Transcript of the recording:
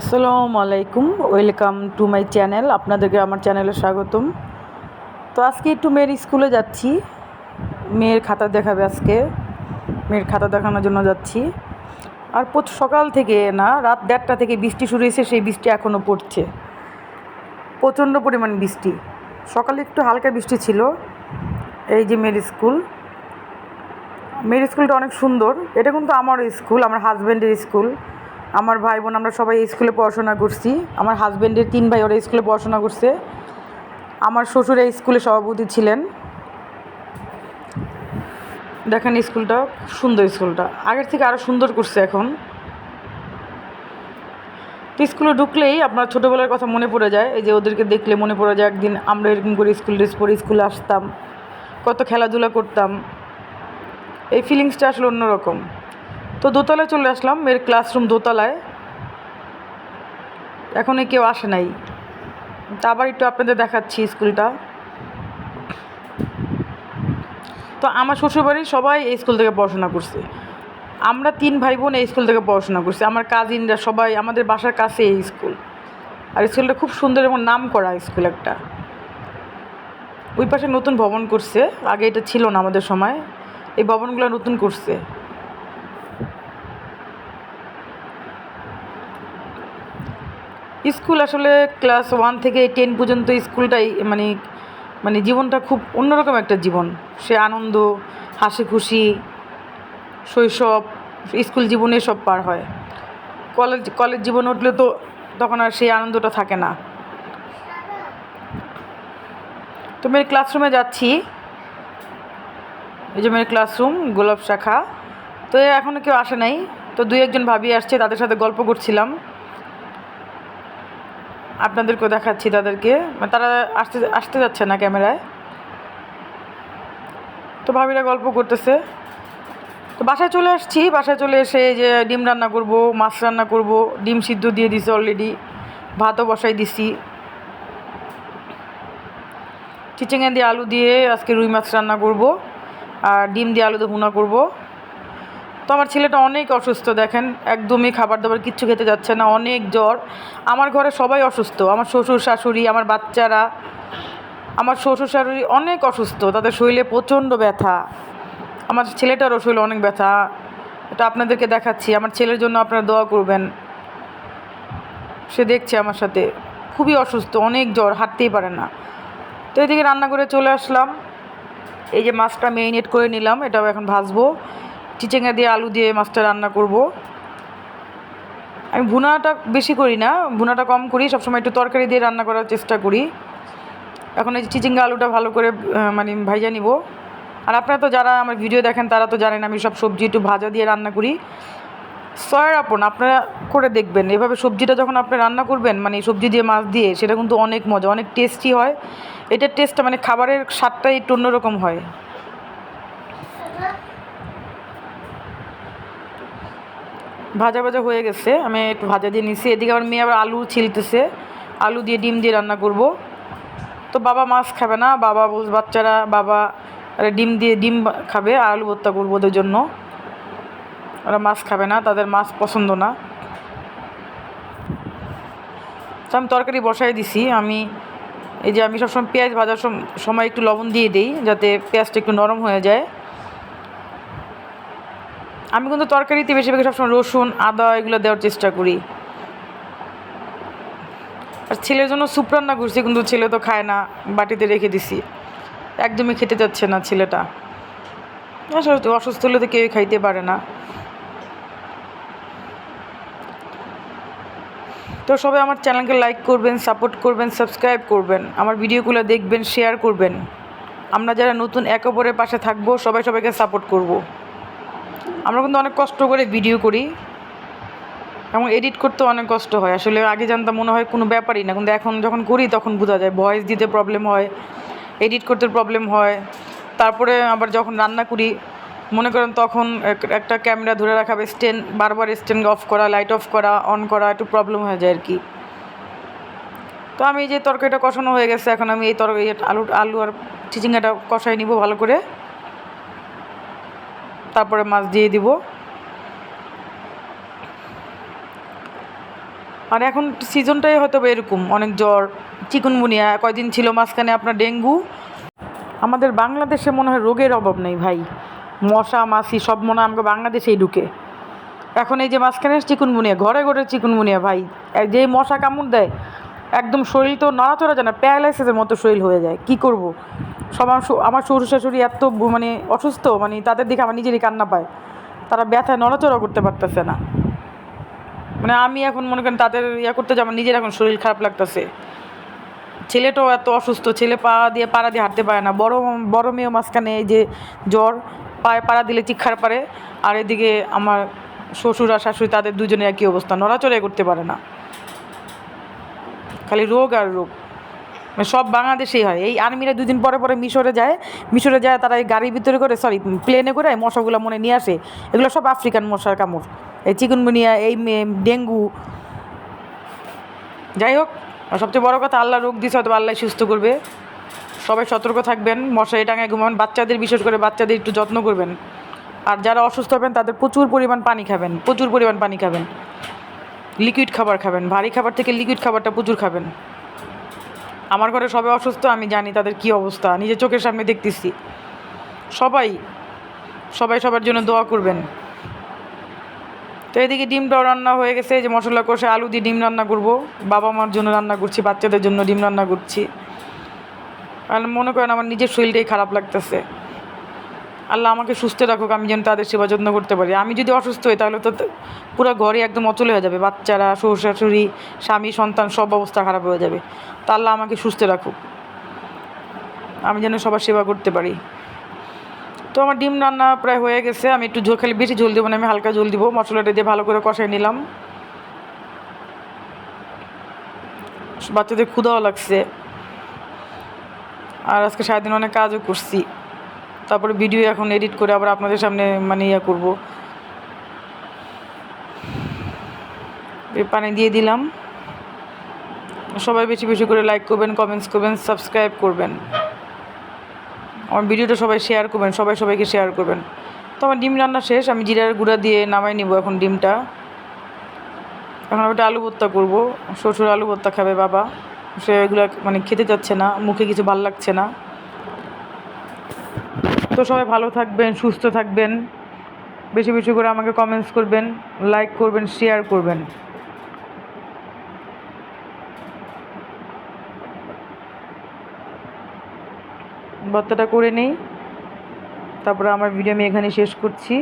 আসসালামু আলাইকুম, welcome to my channel. আপনাদেরকে আমার চ্যানেলে স্বাগতম। তো আজকে একটু মেয়ের স্কুলে যাচ্ছি, মেয়ের খাতা দেখাবে আজকে, মেয়ের খাতা দেখানোর জন্য যাচ্ছি। আর সকাল থেকে না, রাত 1:30টা থেকে বৃষ্টি শুরু হয়েছে, সেই বৃষ্টি এখনও পড়ছে, প্রচণ্ড পরিমাণ বৃষ্টি। সকালে একটু হালকা বৃষ্টি ছিল। এই যে মেয়ের স্কুল, মেয়ের স্কুলটা অনেক সুন্দর। এটা কিন্তু আমার স্কুল, আমার হাজব্যান্ডের স্কুল। আমার ভাই বোন আমরা সবাই এই স্কুলে পড়াশোনা করছি। আমার হাজব্যান্ডের 3 ভাই ওরা স্কুলে পড়াশোনা করছে। আমার শ্বশুর এই স্কুলে সভাপতি ছিলেন। দেখেন স্কুলটা খুব সুন্দর, স্কুলটা আগের থেকে আরও সুন্দর করছে এখন। তো স্কুলে ঢুকলেই আপনার ছোটোবেলার কথা মনে পড়ে যায়। এই যে ওদেরকে দেখলে মনে পড়ে যায় একদিন আমরা এরকম করে স্কুল ড্রেস পরে স্কুলে আসতাম, কত খেলাধুলা করতাম। এই ফিলিংসটা আসলে অন্যরকম। তো দোতলায় চলে আসলাম, মেয়ের ক্লাসরুম দোতলায়। এখনই কেউ আসে নাই, তা আবার একটু আপনাদের দেখাচ্ছি স্কুলটা। তো আমার শ্বশুরবাড়ির সবাই এই স্কুল থেকে পড়াশোনা করছে। আমরা 3 ভাই বোন এই স্কুল থেকে পড়াশোনা করছি। আমার কাজিনরা সবাই, আমাদের বাসার কাছে এই স্কুল। আর স্কুলটা খুব সুন্দর এবং নাম করা স্কুল একটা। ওই পাশে নতুন ভবন করছে, আগে এটা ছিল না আমাদের সময়। এই ভবনগুলো নতুন করছে। স্কুল আসলে ক্লাস 1 থেকে 10 পর্যন্ত স্কুলটাই মানে মানে জীবনটা খুব অন্যরকম একটা জীবন। সে আনন্দ, হাসি খুশি, শৈশব, স্কুল জীবনে সব পার হয়। কলেজ জীবন উঠলে তো তখন আর সেই আনন্দটা থাকে না। তো মেয়ের ক্লাসরুমে যাচ্ছি। এই যে মেয়ের ক্লাসরুম, গোলাপ শাখা। তো এখনও কেউ আসে নাই। তো 2-1 জন ভাবি আসছে, তাদের সাথে গল্প করছিলাম। আপনাদেরকেও দেখাচ্ছি তাদেরকে, তারা আসতে আসতে যাচ্ছে না ক্যামেরায়। তো ভাবিরা গল্প করতেছে। তো বাসায় চলে আসছি। বাসায় চলে এসে যে ডিম রান্না করব, মাছ রান্না করব। ডিম সিদ্ধ দিয়ে দিছি অলরেডি, ভাতও বসাই দিছি। চিচিঙ্গা দিয়ে আলু দিয়ে আজকে রুই মাছ রান্না করব, আর ডিম দিয়ে আলু দিয়ে ভুনা করব। তো আমার ছেলেটা অনেক অসুস্থ, দেখেন একদমই খাবার দাবার কিচ্ছু খেতে যাচ্ছে না, অনেক জ্বর। আমার ঘরে সবাই অসুস্থ, আমার শ্বশুর শাশুড়ি, আমার বাচ্চারা। আমার শ্বশুর শাশুড়ি অনেক অসুস্থ, তাদের শরীরে প্রচণ্ড ব্যথা। আমার ছেলেটারও শরীরে অনেক ব্যথা। এটা আপনাদেরকে দেখাচ্ছি। আমার ছেলের জন্য আপনারা দোয়া করবেন। সে দেখছে আমার সাথে, খুবই অসুস্থ, অনেক জ্বর, হাঁটতেই পারে না। তো এদিকে রান্না করে চলে আসলাম। এই যে মাছটা মেরিনেট করে নিলাম, এটাও এখন ভাজবো। চিচিঙ্গা দিয়ে আলু দিয়ে মাছটা রান্না করব। আমি ভুনাটা বেশি করি না, ভুনাটা কম করি, সবসময় একটু তরকারি দিয়ে রান্না করার চেষ্টা করি। এখন এই চিচিঙ্গা আলুটা ভালো করে মানে ভাজা নিব। আর আপনারা তো যারা আমার ভিডিও দেখেন তারা তো জানেন আমি সব সবজি একটু ভাজা দিয়ে রান্না করি। সয়ার আপন আপনারা করে দেখবেন, এভাবে সবজিটা যখন আপনি রান্না করবেন, মানে সবজি দিয়ে মাছ দিয়ে, সেটা কিন্তু অনেক মজা, অনেক টেস্টি হয়। এটার টেস্টটা মানে খাবারের স্বাদটাই একটু অন্যরকম হয়। ভাজা ভাজা হয়ে গেছে, আমি একটু ভাজা দিয়ে নিছি। এদিকে আমার মেয়ে আবার আলু ছিলতেছে, আলু দিয়ে ডিম দিয়ে রান্না করব। তো বাবা মাছ খাবে না, বাচ্চারা বাবা ডিম দিয়ে ডিম খাবে, আর আলু ভর্তা করবো ওদের জন্য। ওরা মাছ খাবে না, তাদের মাছ পছন্দ না। তো আমি তরকারি বসাই দিছি। এই যে আমি সবসময় পেঁয়াজ ভাজার সময় একটু লবণ দিয়ে দিই, যাতে পেঁয়াজটা একটু নরম হয়ে যায়। আমি কিন্তু তরকারিতে বেশিরভাগ সবসময় রসুন, আদা এগুলো দেওয়ার চেষ্টা করি। আর ছেলের জন্য স্যুপ রান্না করছি, কিন্তু ছেলে তো খায় না, বাটিতে রেখে দিছি। একদমই খেতে যাচ্ছে না ছেলেটা। আসলে তো অসুস্থ হলে তো কেউই খাইতে পারে না। তো সবাই আমার চ্যানেলকে লাইক করবেন, সাপোর্ট করবেন, সাবস্ক্রাইব করবেন, আমার ভিডিওগুলো দেখবেন, শেয়ার করবেন। আমরা যারা নতুন একে অপরের পাশে থাকবো, সবাই সবাইকে সাপোর্ট করব। আমরা কিন্তু অনেক কষ্ট করে ভিডিও করি এবং এডিট করতে অনেক কষ্ট হয়। আসলে আগে জানতাম মনে হয় কোনো ব্যাপারই না, কিন্তু এখন যখন করি তখন বোঝা যায় ভয়েস দিতে প্রবলেম হয়, এডিট করতে প্রবলেম হয়। তারপরে আবার যখন রান্না করি, মনে করেন তখন একটা ক্যামেরা ধরে রাখাবে, স্ট্যান্ড বারবার স্ট্যান্ড অফ করা, লাইট অফ করা, অন করা, একটু প্রবলেম হয়ে যায় আর কি। তো আমি এই যে তরকারিটা কষানো হয়ে গেছে, এখন আমি এই তরকারি আলু আর চিচিঙ্গাটা কষাই নিব ভালো করে, তারপরে মাছ দিয়ে দিব। আর এখন সিজনটাই হয়তো এরকম, অনেক জ্বর, চিকুনগুনিয়া, কয়দিন ছিল মাঝখানে আপনার ডেঙ্গু। আমাদের বাংলাদেশে মনে হয় রোগের অভাব নেই ভাই, মশা মাছি সব মনে হয় আমাকে বাংলাদেশেই ঢুকে। এখন এই যে মাঝখানে চিকুনগুনিয়া, ঘরে ঘরে চিকুনগুনিয়া ভাই, যেই মশা কামড় দেয় একদম শরীর তো নড়াচড়া যায় না, প্যারালাইসিসের মতো শরীর হয়ে যায়। কি করব, সব আমার শ্বশুর শাশুড়ি এত মানে অসুস্থ, মানে তাদের দিকে আমার নিজেরই কান্না পায়, তারা ব্যথায় নড়াচড়া করতে পারতেছে না। মানে আমি এখন মনে করেন তাদের করতে যে আমার নিজের এখন শরীর খারাপ লাগতেছে। ছেলেটাও এত অসুস্থ, ছেলে পাড়া দিয়ে হাঁটতে পারে না, বড় বড় মেয়েও মাঝখানে এই যে জ্বর, পায়ে পাড়া দিলে চিৎকার পারে। আর এদিকে আমার শ্বশুর আর শাশুড়ি, তাদের দুজনে একই অবস্থা, নড়াচড়াই করতে পারে না, খালি রোগ আর রোগ। মানে সব বাংলাদেশেই হয়। এই আর্মিরা দুদিন পরে পরে মিশরে যায়, তারা এই গাড়ির ভিতরে করে, সরি প্লেনে করে মশাগুলো মনে নিয়ে আসে। এগুলো সব আফ্রিকান মশার কামড়, এই চিকুনগুনিয়া, এই ডেঙ্গু। যাই হোক, সবচেয়ে বড় কথা, আল্লাহ রোগ দিচ্ছে, হয়তো আল্লাহ সুস্থ করবে। সবাই সতর্ক থাকবেন, মশারি টাঙায় ঘুমাবেন, বাচ্চাদের বিশেষ করে বাচ্চাদের একটু যত্ন করবেন। আর যারা অসুস্থ হবেন তাদের প্রচুর পরিমাণ পানি খাবেন, লিকুইড খাবার খাবেন, ভারী খাবার থেকে লিকুইড খাবারটা প্রচুর খাবেন। আমার ঘরে সবাই অসুস্থ, আমি জানি তাদের কি অবস্থা, নিজের চোখের সামনে দেখতেছি। সবাই সবার জন্য দোয়া করবেন। তো এদিকে ডিমটাও রান্না হয়ে গেছে, যে মশলা কষে আলু দিয়ে ডিম রান্না করব, বাবা মার জন্য রান্না করছি, বাচ্চাদের জন্য ডিম রান্না করছি। আর মনে করেন আমার নিজের শরীরটাই খারাপ লাগতেছে। আল্লাহ আমাকে সুস্থ রাখুক, আমি যেন তাদের সেবা যত্ন করতে পারি। আমি যদি অসুস্থ হই তাহলে তো পুরো ঘরে একদম অচল হয়ে যাবে, বাচ্চারা, শ্বশুর শাশুড়ি, স্বামী, সন্তান, সব অবস্থা খারাপ হয়ে যাবে। তা আল্লাহ আমাকে সুস্থ রাখুক, আমি যেন সবার সেবা করতে পারি। তো আমার ডিম রান্না প্রায় হয়ে গেছে। আমি একটু খালি বেশি ঝোল দেবো না, আমি হালকা ঝোল দিব। মশলাটা দিয়ে ভালো করে কষাই নিলাম। বাচ্চাদের ক্ষুধাও লাগছে, আর আজকে সারাদিন অনেক কাজও করছি। তারপরে ভিডিও এখন এডিট করে আবার আপনাদের সামনে মানে করবো। পানি দিয়ে দিলাম। সবাই বেশি বেশি করে লাইক করবেন, কমেন্টস করবেন, সাবস্ক্রাইব করবেন, আমার ভিডিওটা সবাই শেয়ার করবেন, সবাইকে শেয়ার করবেন। তো আমার ডিম রান্না শেষ, আমি জিরার গুঁড়া দিয়ে নামাই নিব এখন ডিমটা। এখন আমি একটা আলু ভর্তা করবো, শ্বশুর আলু ভর্তা খাবে, বাবা সে এগুলো মানে খেতে যাচ্ছে না, মুখে কিছু ভাল লাগছে না। তো সবাই ভালো থাকবেন, সুস্থ থাকবেন, বেশি বেশি করে আমাকে কমেন্টস করবেন, লাইক করবেন, শেয়ার করবেন। ভর্তাটা করে নেই, তারপরে আমার ভিডিও আমি এখানে শেষ করছি।